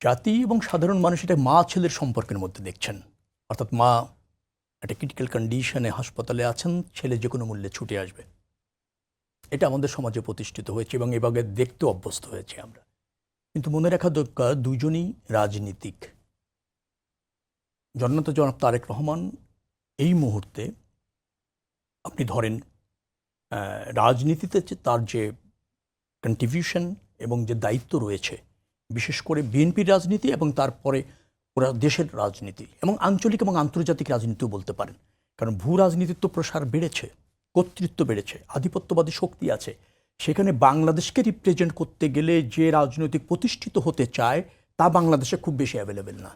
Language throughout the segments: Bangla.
জাতি এবং সাধারণ মানুষ এটা মা ছেলের সম্পর্কের মধ্যে দেখছেন। অর্থাৎ মা একটা ক্রিটিক্যাল কন্ডিশনে হাসপাতালে আছেন, ছেলে যে কোনো মূল্যে ছুটে আসবে। এটা আমাদের সমাজে প্রতিষ্ঠিত হয়েছে এবং এভাবে দেখতে অভ্যস্ত হয়েছে আমরা। কিন্তু মনে রাখা দরকার, দুজনই রাজনীতিক। জননেতা জনাব তারেক রহমান এই মুহূর্তে আপনি ধরেন রাজনীতিতে তার যে কন্ট্রিবিউশন এবং যে দায়িত্ব রয়েছে, বিশেষ করে বিএনপির রাজনীতি এবং তারপরে ওরা দেশের রাজনীতি এবং আঞ্চলিক এবং আন্তর্জাতিক রাজনীতিও বলতে পারেন। কারণ ভূ রাজনীতির তো প্রসার বেড়েছে, কর্তৃত্ব বেড়েছে, আধিপত্যবাদী শক্তি আছে। সেখানে বাংলাদেশকে রিপ্রেজেন্ট করতে গেলে যে রাজনৈতিক প্রতিষ্ঠিত হতে চায় তা বাংলাদেশে খুব বেশি অ্যাভেলেবেল না।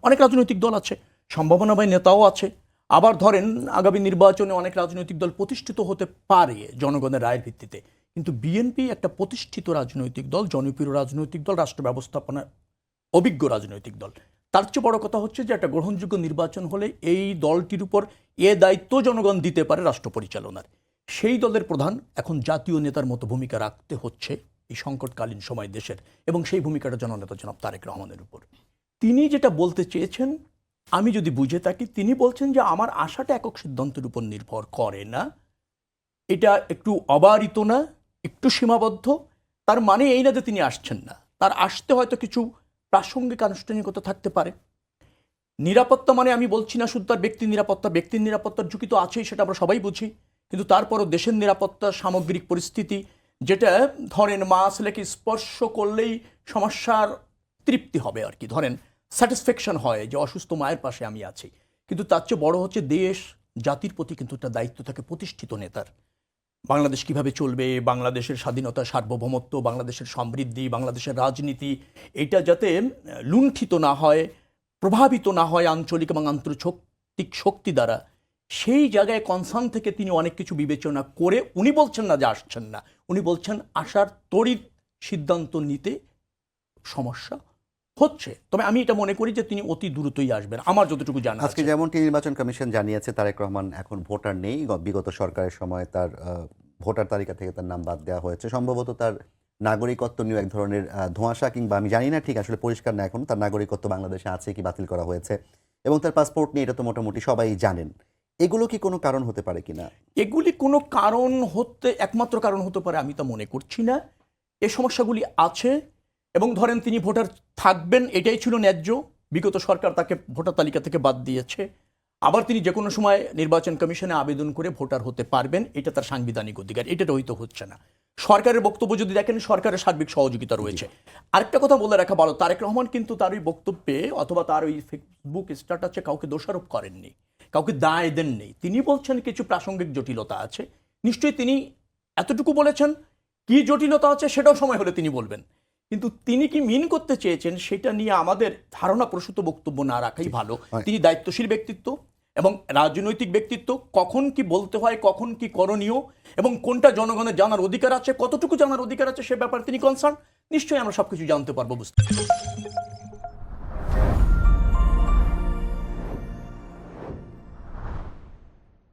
অনেক রাজনৈতিক দল আছে, সম্ভাবনাময় নেতাও আছে। আবার ধরেন আগামী নির্বাচনে অনেক রাজনৈতিক দল প্রতিষ্ঠিত হতে পারে জনগণের রায়ের ভিত্তিতে। কিন্তু বিএনপি একটা প্রতিষ্ঠিত রাজনৈতিক দল, জনপ্রিয় রাজনৈতিক দল, রাষ্ট্র ব্যবস্থাপনার অভিজ্ঞ রাজনৈতিক দল। তার চেয়ে বড় কথা হচ্ছে যে একটা গ্রহণযোগ্য নির্বাচন হলে এই দলটির উপর দায়িত্ব জনগণ দিতে পারে রাষ্ট্র পরিচালনার। সেই দলের প্রধান এখন জাতীয় নেতার মতো ভূমিকা রাখতে হচ্ছে এই সংকটকালীন সময় দেশের, এবং সেই ভূমিকাটা জননেতা জনাব তারেক রহমানের উপর। তিনি যেটা বলতে চেয়েছেন, আমি যদি বুঝে থাকি, তিনি বলছেন যে আমার আশাটা একক সিদ্ধান্তের উপর নির্ভর করে না, এটা একটু অবারিত না, একটু সীমাবদ্ধ। তার মানে এই না যে তিনি আসছেন না, তার আসতে হয়তো কিছু প্রাসঙ্গিক আনুষ্ঠানিকতা থাকতে পারে। নিরাপত্তা মানে আমি বলছি না শুধু তার ব্যক্তির নিরাপত্তা, ব্যক্তির নিরাপত্তার ঝুঁকি তো আছেই, সেটা আমরা সবাই বুঝি। কিন্তু তারপরও দেশের নিরাপত্তা, সামগ্রিক পরিস্থিতি, যেটা ধরেন মা ছেলেকে স্পর্শ করলেই সমস্যার তৃপ্তি হবে আর কি, ধরেন স্যাটিসফ্যাকশন হয় যে অসুস্থ মায়ের পাশে আমি আছি। কিন্তু তার চেয়ে বড় হচ্ছে দেশ জাতির প্রতি কিন্তু একটা দায়িত্ব থাকে প্রতিষ্ঠিত নেতার। বাংলাদেশ কিভাবে চলবে, বাংলাদেশের স্বাধীনতা, সার্বভৌমত্ব, বাংলাদেশের সমৃদ্ধি, বাংলাদেশের রাজনীতি, এটা যাতে লুণ্ঠিত না হয়, প্রভাবিত না হয় আঞ্চলিক এবং আন্তর্জাতিক শক্তি দ্বারা, সেই জায়গায় কনসার্ন থেকে তিনি অনেক কিছু বিবেচনা করে উনি বলছেন না যে আসছেন না, উনি বলছেন আসার তড়িৎ সিদ্ধান্ত নিতে সমস্যা হচ্ছে। তবে আমি এটা মনে করি যে তিনি অতি দ্রুতই আসবেন, আমার যতটুকু জানা। আজকে যেমনটি নির্বাচন কমিশন জানিয়েছে তারেক রহমান এখন ভোটার নেই, বিগত সরকারের সময় তার ভোটার তালিকা থেকে তার নাম বাদ দেওয়া হয়েছে। সম্ভবত তার নাগরিকত্ব নিয়ে এক ধরনের ধোঁয়াশা, কিংবা আমি জানি না ঠিক আসলে পরিষ্কার না এখন তার নাগরিকত্ব বাংলাদেশে আছে কি বাতিল করা হয়েছে, এবং তার পাসপোর্ট নিয়ে এটা তো মোটামুটি সবাই জানেন। এগুলো কি কোনো কারণ হতে পারে কিনা? এগুলি কোনো কারণ একমাত্র কারণ হতে পারে আমি তা মনে করছি না। এ সমস্যাগুলি আছে এবং ধরেন তিনি ভোটার থাকবেন, এটাই ছিল ন্যায্য। বিগত সরকার তাকে ভোটার তালিকা থেকে বাদ দিয়েছে। আবার তিনি যে কোনো সময় নির্বাচন কমিশনে আবেদন করে ভোটার হতে পারবেন, এটা তার সাংবিধানিক অধিকার। এটা হয়তো হচ্ছে না। সরকারের বক্তব্য যদি দেখেন, সরকারের সার্বিক সহযোগিতা রয়েছে। আরেকটা কথা বলে রাখা ভালো, তারেক রহমান কিন্তু তার ওই বক্তব্যে অথবা তার ওই ফেসবুক স্ট্যাটাসে কাউকে দোষারোপ করেননি, কাউকে দায় দেননি। তিনি বলছেন কিছু প্রাসঙ্গিক জটিলতা আছে। নিশ্চয়ই তিনি এতটুকু বলেছেন, কি জটিলতা আছে সেটাও সময় হলে তিনি বলবেন। কিন্তু তিনি কি মিন করতে চেয়েছেন সেটা নিয়ে আমাদের ধারণা প্রসূত বক্তব্য না রাখাই ভালো। তিনি দায়িত্বশীল ব্যক্তিত্ব এবং রাজনৈতিক ব্যক্তিত্ব, কখন কি বলতে হয়, কখন কি করণীয় এবং কোনটা জনগণের জানার অধিকার আছে, কতটুকু জানার অধিকার আছে, সে ব্যাপারে তিনি কনসার্ন। নিশ্চয়ই আমরা সবকিছু জানতে পারবো, বুঝতে